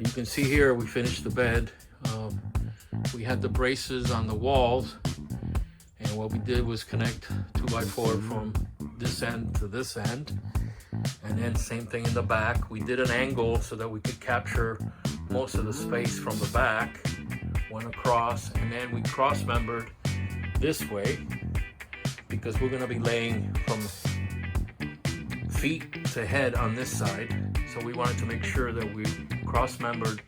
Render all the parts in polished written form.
You can see here we finished the bed. We had the braces on the walls, and what we did was connect 2x4 from this end to this end, and then same thing in the back. We did an angle so that we could capture most of the space from the back. Went across, and then we cross-membered this way because we're going to be laying from feet to head on this side. So we wanted to make sure that we cross-membered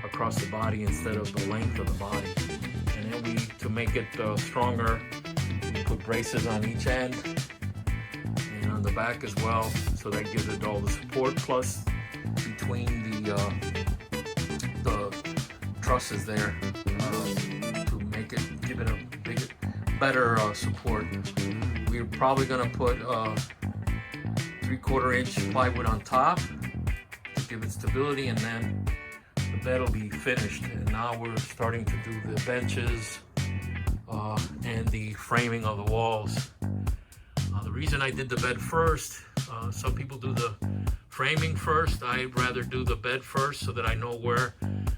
across the body instead of the length of the body. And then to make it stronger, we put braces on each end and on the back as well. So that gives it all the support, plus between the trusses there to make it, give it a better support. We're probably gonna put 3/4 inch plywood on top to give it stability, and then the bed will be finished. And now we're starting to do the benches and the framing of the walls. The reason I did the bed first, some people do the framing first. I'd rather do the bed first so that I know where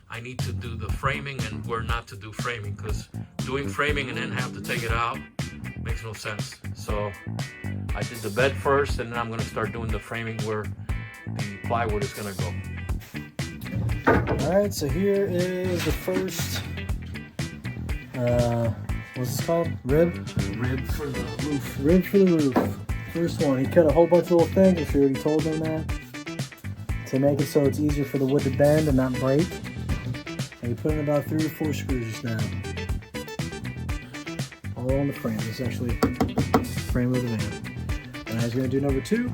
I need to do the framing and where not to do framing, because doing framing and then have to take it out makes no sense. So I did the bed first, and then I'm going to start doing the framing where the plywood is going to go. All right, so here is the first, what's this called? Rib For the roof. Rib for the roof. First one, he cut a whole bunch of little things, if you already told them that, to make it so it's easier for the wood to bend and not break. And he put in about 3 or 4 screws just now. All on the frame. This is actually the frame of the van. And I was going to do number 2.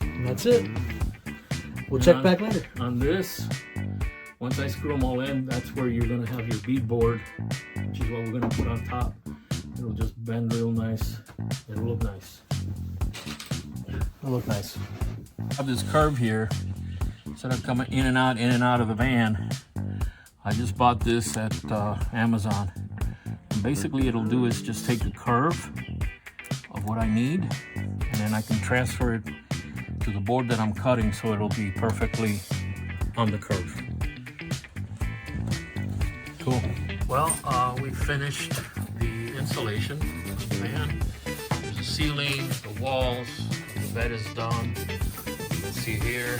And that's it. We'll check back later. On this, once I screw them all in, that's where you're going to have your beadboard, which is what we're going to put on top. It'll just bend real nice. It'll look nice. It'll look nice. I have this curve here. Instead of coming in and out of the van, I just bought this at Amazon. And basically it'll do is just take the curve of what I need, and then I can transfer it to the board that I'm cutting, so it'll be perfectly on the curve. Cool. Well, we finished the insulation of the van. There's the ceiling, the walls, the bed is done. You can see here.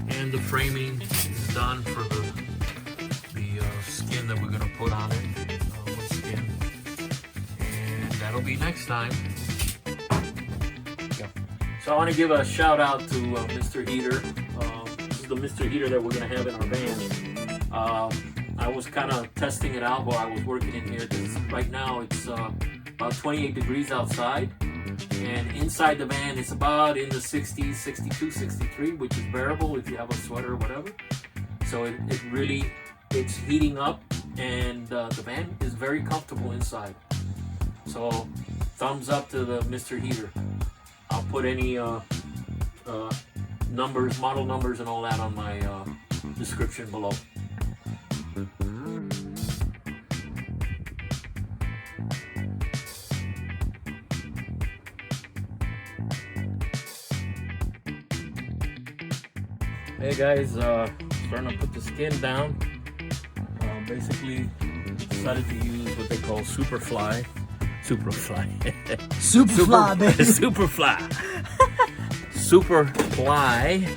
And the framing is done for the skin that we're going to put on it. Wood skin. And that'll be next time. So I want to give a shout out to Mr. Heater. This is the Mr. Heater that we're going to have in our van. I was kind of testing it out while I was working in here. Right now it's about 28 degrees outside. And inside the van it's about in the 60s, 62, 63, which is bearable if you have a sweater or whatever. So it's heating up, and the van is very comfortable inside. So thumbs up to the Mr. Heater. I'll put any numbers, model numbers and all that on my description below. Hey guys, starting to put the skin down. Basically decided to use what they call Superfly, baby. Superfly,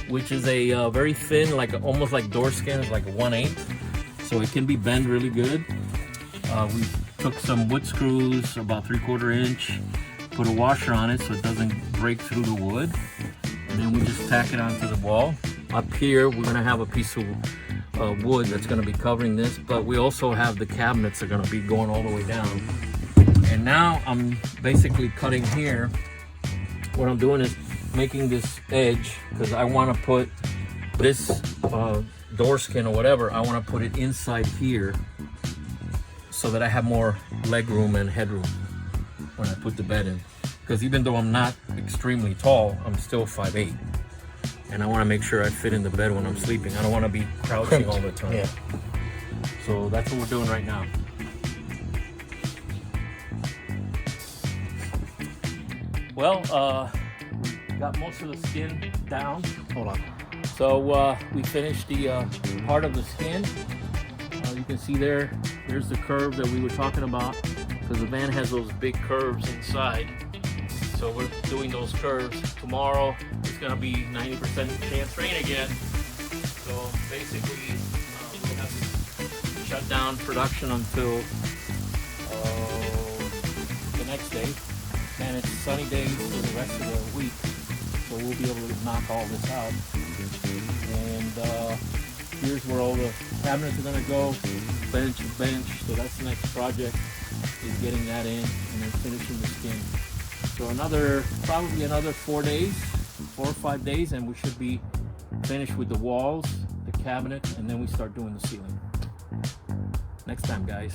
which is a very thin, almost like door skin, it's like a 1/8, so it can be bent really good. We took some wood screws, about 3/4 inch, put a washer on it so it doesn't break through the wood, and then we just tack it onto the wall. Up here we're going to have a piece of wood that's going to be covering this, but we also have the cabinets that are going to be going all the way down. And now I'm basically cutting here. What I'm doing is making this edge, because I want to put this door skin or whatever, I want to put it inside here so that I have more leg room and headroom when I put the bed in. Because even though I'm not extremely tall, I'm still 5'8". And I want to make sure I fit in the bed when I'm sleeping. I don't want to be crouching all the time. Yeah. So that's what we're doing right now. Well, we got most of the skin down. Hold on. So we finished the part of the skin. You can see there's the curve that we were talking about, because the van has those big curves inside. So we're doing those curves. Tomorrow it's gonna be 90% chance rain again. So basically we'll have to shut down production until the next day. And it's sunny days for the rest of the week. So we'll be able to knock all this out. And here's where all the cabinets are gonna go, bench to bench. So that's the next project, is getting that in and then finishing the skin. So probably another 4 or 5 days, and we should be finished with the walls, the cabinet, and then we start doing the ceiling. Next time, guys.